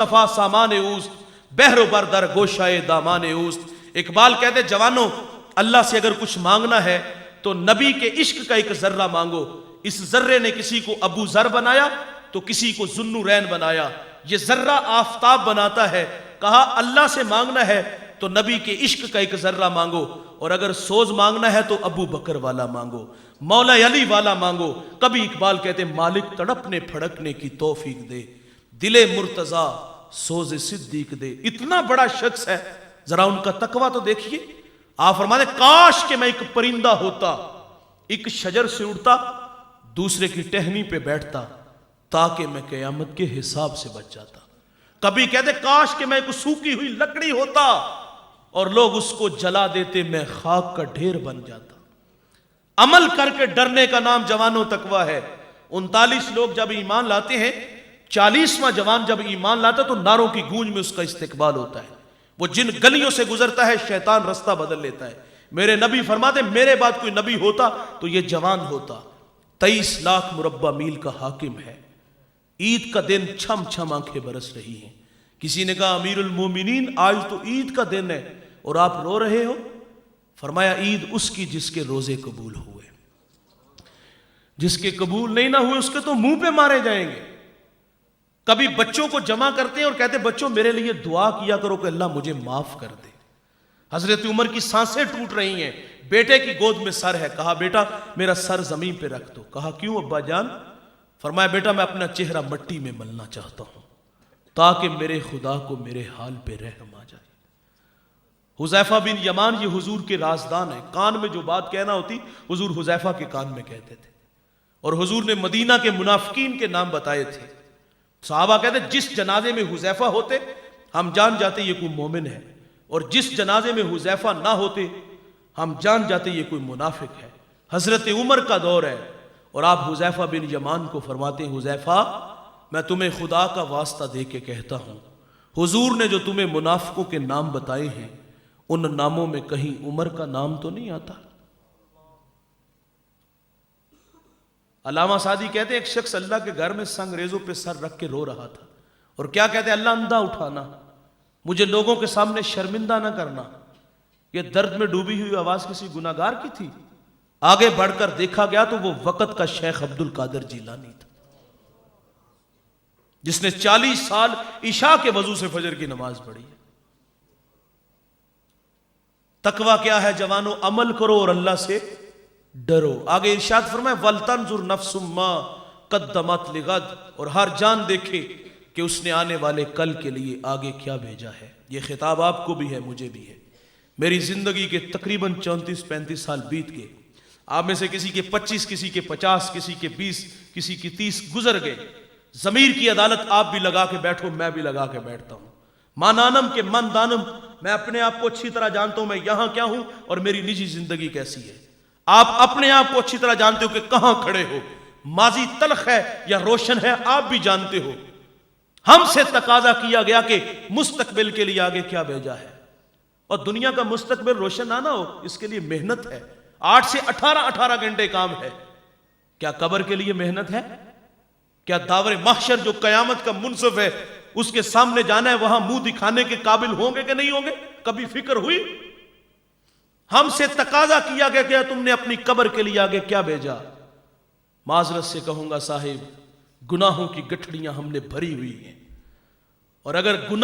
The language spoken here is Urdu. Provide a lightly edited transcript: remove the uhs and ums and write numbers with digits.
صفا سامان اوست بہر بر در گوشائے دامان اوست۔ اقبال کہتے جوانوں اللہ سے اگر کچھ مانگنا ہے تو نبی کے عشق کا ایک ذرہ مانگو۔ اس ذرے نے کسی کو ابو ذر بنایا تو کسی کو ذوالنورین بنایا۔ یہ ذرہ آفتاب بناتا ہے۔ کہا اللہ سے مانگنا ہے تو نبی کے عشق کا ایک ذرہ مانگو، اور اگر سوز مانگنا ہے تو ابو بکر والا مانگو، مولا علی والا مانگو۔ کبھی اقبال کہتے مالک تڑپنے پھڑکنے کی توفیق دے، دل مرتضیٰ سوز صدیق دے۔ اتنا بڑا شخص ہے، ذرا ان کا تقویٰ تو دیکھیے۔ آپ فرماتے کاش کہ میں ایک پرندہ ہوتا، ایک شجر سے اڑتا، دوسرے کی ٹہنی پہ بیٹھتا، تاکہ میں قیامت کے حساب سے بچ جاتا۔ کبھی کہتے کاش کہ میں ایک سوکھی ہوئی لکڑی ہوتا اور لوگ اس کو جلا دیتے، میں خاک کا ڈھیر بن جاتا۔ عمل کر کے ڈرنے کا نام جوانوں تقویٰ ہے۔ 39 لوگ جب ایمان لاتے ہیں، 40واں جوان جب ایمان لاتا تو نعروں کی گونج میں اس کا استقبال ہوتا ہے۔ وہ جن گلیوں سے گزرتا ہے شیطان رستہ بدل لیتا ہے۔ میرے نبی فرماتے میرے بعد کوئی نبی ہوتا تو یہ جوان ہوتا۔ 23 لاکھ مربع میل کا حاکم ہے۔ عید کا دن چھم چھم آنکھیں برس رہی ہیں۔ کسی نے کہا امیر المومنین آج تو عید کا دن ہے اور آپ رو رہے ہو؟ فرمایا عید اس کی جس کے روزے قبول ہوئے، جس کے قبول نہیں نہ ہوئے اس کے تو منہ پہ مارے جائیں گے۔ کبھی بچوں کو جمع کرتے ہیں اور کہتے بچوں میرے لیے دعا کیا کرو کہ اللہ مجھے معاف کر دے۔ حضرت عمر کی سانسیں ٹوٹ رہی ہیں، بیٹے کی گود میں سر ہے۔ کہا بیٹا میرا سر زمین پہ رکھ دو۔ کہا کیوں ابا جان؟ فرمایا بیٹا میں اپنا چہرہ مٹی میں ملنا چاہتا ہوں تاکہ میرے خدا کو میرے حال پہ رحم آ جائے۔ حذیفہ بن یمان یہ حضور کے رازدان ہیں، کان میں جو بات کہنا ہوتی حضور حذیفہ کے کان میں کہتے تھے، اور حضور نے مدینہ کے منافقین کے نام بتائے تھے۔ صحابہ کہتے جس جنازے میں حذیفہ ہوتے ہم جان جاتے یہ کوئی مومن ہے، اور جس جنازے میں حذیفہ نہ ہوتے ہم جان جاتے یہ کوئی منافق ہے۔ حضرت عمر کا دور ہے اور آپ حذیفہ بن یمان کو فرماتے ہیں حذیفہ میں تمہیں خدا کا واسطہ دے کے کہتا ہوں، حضور نے جو تمہیں منافقوں کے نام بتائے ہیں ان ناموں میں کہیں عمر کا نام تو نہیں آتا؟ علامہ سعدی کہتے ہیں ایک شخص اللہ کے گھر میں سنگ ریزوں پہ سر رکھ کے رو رہا تھا، اور کیا کہتے ہیں اللہ اندھا اٹھانا، مجھے لوگوں کے سامنے شرمندہ نہ کرنا۔ یہ درد میں ڈوبی ہوئی آواز کسی گناہگار کی تھی؟ آگے بڑھ کر دیکھا گیا تو وہ وقت کا شیخ عبد القادر جیلانی تھا، جس نے 40 سال عشاء کے وضو سے فجر کی نماز پڑھی ہے۔ تقویٰ کیا ہے جوانوں؟ عمل کرو اور اللہ سے ڈرو۔ آگے ارشاد فرمائے وَلْتَنْظُرْ نَفْسٌ مَا قَدَّمَتْ لِغَدٍ، اور ہر جان دیکھے کہ اس نے آنے والے کل کے لیے آگے کیا بھیجا ہے۔ یہ خطاب آپ کو بھی ہے مجھے بھی ہے۔ میری زندگی کے تقریباً 34-35 سال بیت گئے، آپ میں سے کسی کے 25، کسی کے 50، کسی کے 20، کسی کی 30 گزر گئے۔ ضمیر کی عدالت آپ بھی لگا کے بیٹھو، میں بھی لگا کے بیٹھتا ہوں۔ مانانم کے من دانم، میں اپنے آپ کو اچھی طرح جانتا ہوں میں یہاں کیا ہوں اور میری نجی زندگی کیسی ہے۔ آپ اپنے آپ کو اچھی طرح جانتے ہو کہ کہاں کھڑے ہو، ماضی تلخ ہے یا روشن ہے آپ بھی جانتے ہو۔ ہم سے تقاضا کیا گیا کہ مستقبل کے لیے آگے کیا بھیجا ہے، اور دنیا کا مستقبل روشن نہ ہو اس کے لیے محنت ہے۔ 8 سے 18 گھنٹے کام ہے۔ کیا قبر کے لیے محنت ہے؟ کیا داور محشر جو قیامت کا منصف ہے اس کے سامنے جانا ہے، وہاں منہ دکھانے کے قابل ہوں گے کہ نہیں ہوں گے؟ کبھی فکر ہوئی؟ ہم سے تقاضا کیا گیا کہ تم نے اپنی قبر کے لیے آگے کیا بھیجا؟ معذرت سے کہوں گا صاحب گناہوں کی گٹھڑیاں ہم نے بھری ہوئی ہیں، اور اگر گناہ